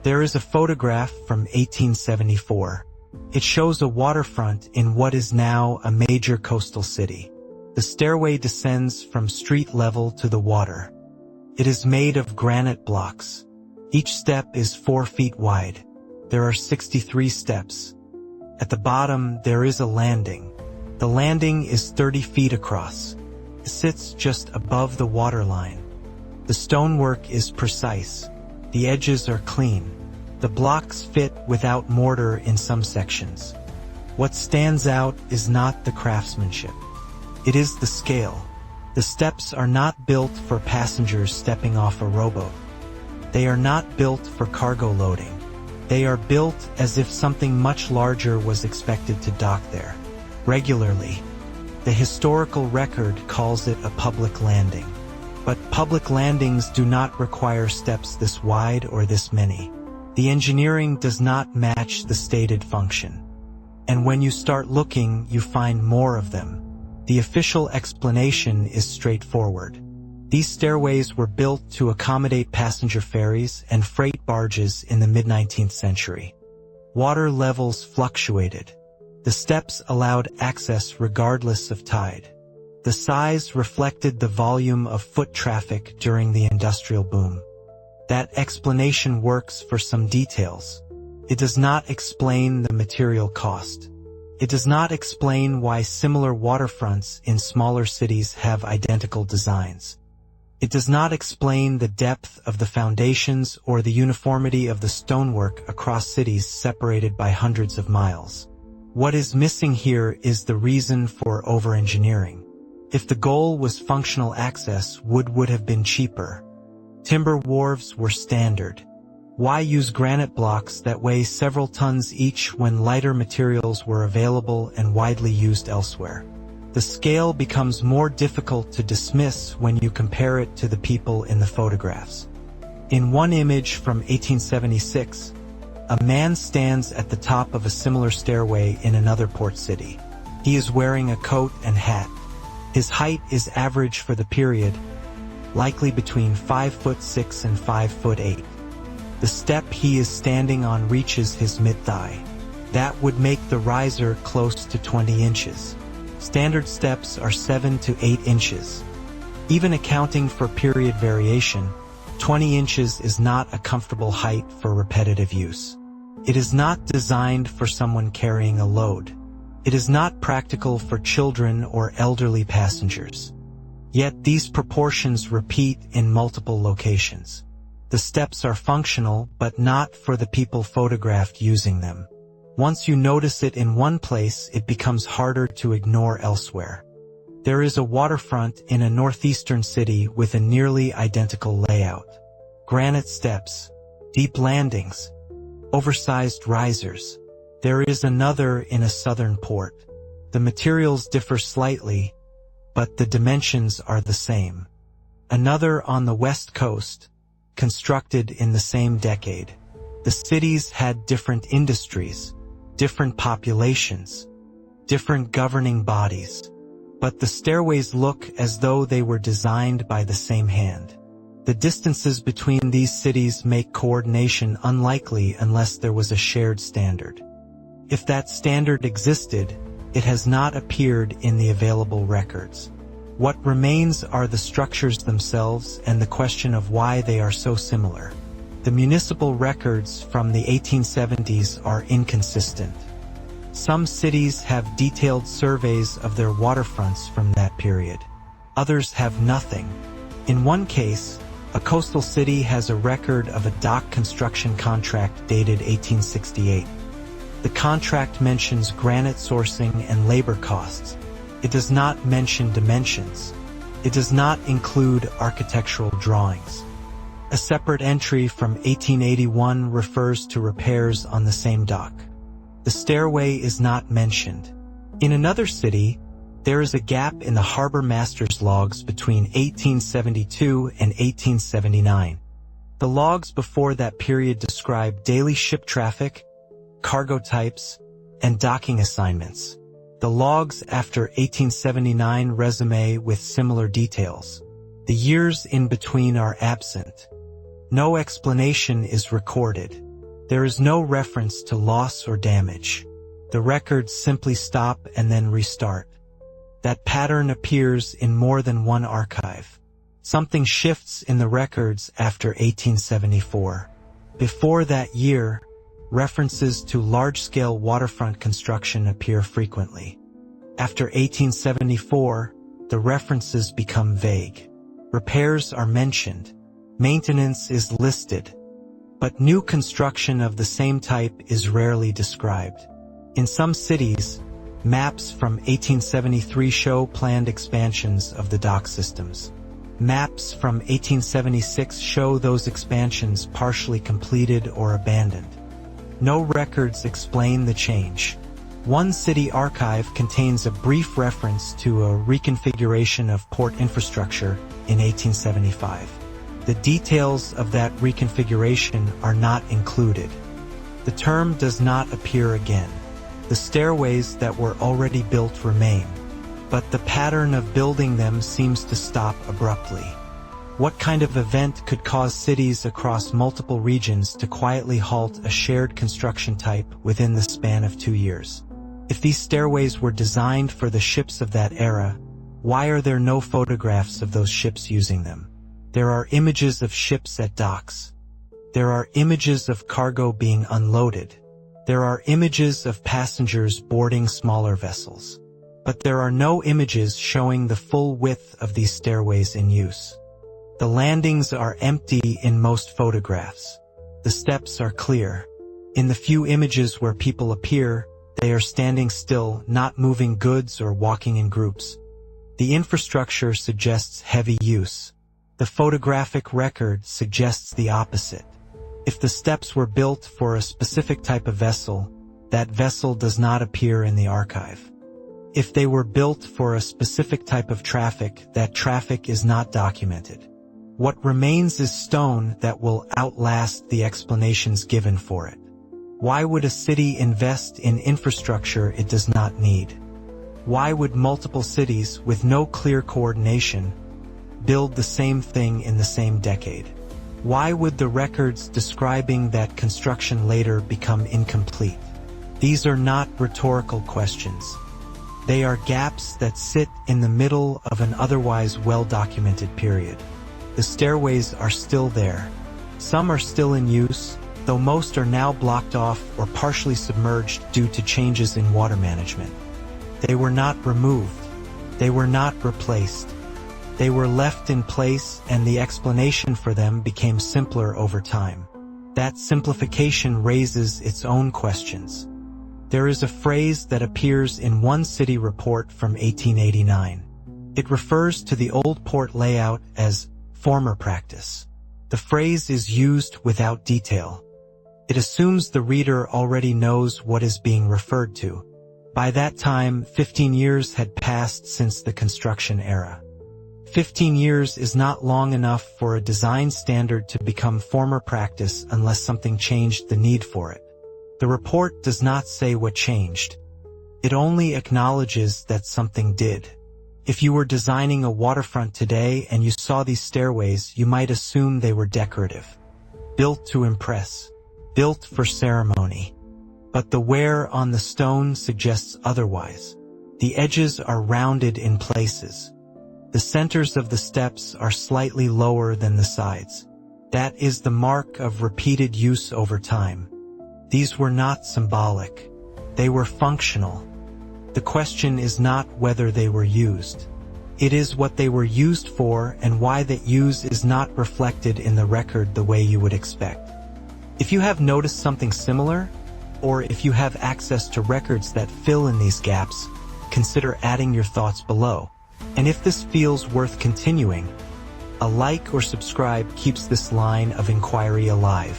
There is a photograph from 1874. It shows a waterfront in what is now a major coastal city. The stairway descends from street level to the water. It is made of granite blocks. Each step is 4 feet wide. There are 63 steps. At the bottom, there is a landing. The landing is 30 feet across. It sits just above the waterline. The stonework is precise. The edges are clean. The blocks fit without mortar in some sections. What stands out is not the craftsmanship. It is the scale. The steps are not built for passengers stepping off a rowboat. They are not built for cargo loading. They are built as if something much larger was expected to dock there regularly. The historical record calls it a public landing. But public landings do not require steps this wide or this many. The engineering does not match the stated function. And when you start looking, you find more of them. The official explanation is straightforward. These stairways were built to accommodate passenger ferries and freight barges in the mid-19th century. Water levels fluctuated. The steps allowed access regardless of tide. The size reflected the volume of foot traffic during the industrial boom. That explanation works for some details. It does not explain the material cost. It does not explain why similar waterfronts in smaller cities have identical designs. It does not explain the depth of the foundations or the uniformity of the stonework across cities separated by hundreds of miles. What is missing here is the reason for over-engineering. If the goal was functional access, wood would have been cheaper. Timber wharves were standard. Why use granite blocks that weigh several tons each when lighter materials were available and widely used elsewhere? The scale becomes more difficult to dismiss when you compare it to the people in the photographs. In one image from 1876, a man stands at the top of a similar stairway in another port city. He is wearing a coat and hat. His height is average for the period, likely between 5'6" and 5'8". The step he is standing on reaches his mid-thigh. That would make the riser close to 20 inches. Standard steps are 7 to 8 inches. Even accounting for period variation, 20 inches is not a comfortable height for repetitive use. It is not designed for someone carrying a load. It is not practical for children or elderly passengers. Yet these proportions repeat in multiple locations. The steps are functional, but not for the people photographed using them. Once you notice it in one place, it becomes harder to ignore elsewhere. There is a waterfront in a northeastern city with a nearly identical layout. Granite steps, deep landings, oversized risers. There is another in a southern port. The materials differ slightly, but the dimensions are the same. Another on the west coast, constructed in the same decade. The cities had different industries, different populations, different governing bodies. But the stairways look as though they were designed by the same hand. The distances between these cities make coordination unlikely unless there was a shared standard. If that standard existed, it has not appeared in the available records. What remains are the structures themselves and the question of why they are so similar. The municipal records from the 1870s are inconsistent. Some cities have detailed surveys of their waterfronts from that period. Others have nothing. In one case, a coastal city has a record of a dock construction contract dated 1868. The contract mentions granite sourcing and labor costs. It does not mention dimensions. It does not include architectural drawings. A separate entry from 1881 refers to repairs on the same dock. The stairway is not mentioned. In another city, there is a gap in the harbor master's logs between 1872 and 1879. The logs before that period describe daily ship traffic, cargo types, and docking assignments. The logs after 1879 resume with similar details. The years in between are absent. No explanation is recorded. There is no reference to loss or damage. The records simply stop and then restart. That pattern appears in more than one archive. Something shifts in the records after 1874. Before that year, references to large-scale waterfront construction appear frequently. After 1874, the references become vague. Repairs are mentioned. Maintenance is listed. But new construction of the same type is rarely described. In some cities, maps from 1873 show planned expansions of the dock systems. Maps from 1876 show those expansions partially completed or abandoned. No records explain the change. One city archive contains a brief reference to a reconfiguration of port infrastructure in 1875. The details of that reconfiguration are not included. The term does not appear again. The stairways that were already built remain, but the pattern of building them seems to stop abruptly. What kind of event could cause cities across multiple regions to quietly halt a shared construction type within the span of 2 years? If these stairways were designed for the ships of that era, why are there no photographs of those ships using them? There are images of ships at docks. There are images of cargo being unloaded. There are images of passengers boarding smaller vessels. But there are no images showing the full width of these stairways in use. The landings are empty in most photographs. The steps are clear. In the few images where people appear, they are standing still, not moving goods or walking in groups. The infrastructure suggests heavy use. The photographic record suggests the opposite. If the steps were built for a specific type of vessel, that vessel does not appear in the archive. If they were built for a specific type of traffic, that traffic is not documented. What remains is stone that will outlast the explanations given for it. Why would a city invest in infrastructure it does not need? Why would multiple cities with no clear coordination build the same thing in the same decade? Why would the records describing that construction later become incomplete? These are not rhetorical questions. They are gaps that sit in the middle of an otherwise well-documented period. The stairways are still there. Some are still in use, though most are now blocked off or partially submerged due to changes in water management. They were not removed. They were not replaced. They were left in place, and the explanation for them became simpler over time. That simplification raises its own questions. There is a phrase that appears in one city report from 1889. It refers to the old port layout as former practice. The phrase is used without detail. It assumes the reader already knows what is being referred to. By that time, 15 years had passed since the construction era. 15 years is not long enough for a design standard to become former practice unless something changed the need for it. The report does not say what changed. It only acknowledges that something did. If you were designing a waterfront today and you saw these stairways, you might assume they were decorative, built to impress, built for ceremony. But the wear on the stone suggests otherwise. The edges are rounded in places. The centers of the steps are slightly lower than the sides. That is the mark of repeated use over time. These were not symbolic. They were functional. The question is not whether they were used. It is what they were used for and why that use is not reflected in the record the way you would expect. If you have noticed something similar, or if you have access to records that fill in these gaps, consider adding your thoughts below. And if this feels worth continuing, a like or subscribe keeps this line of inquiry alive.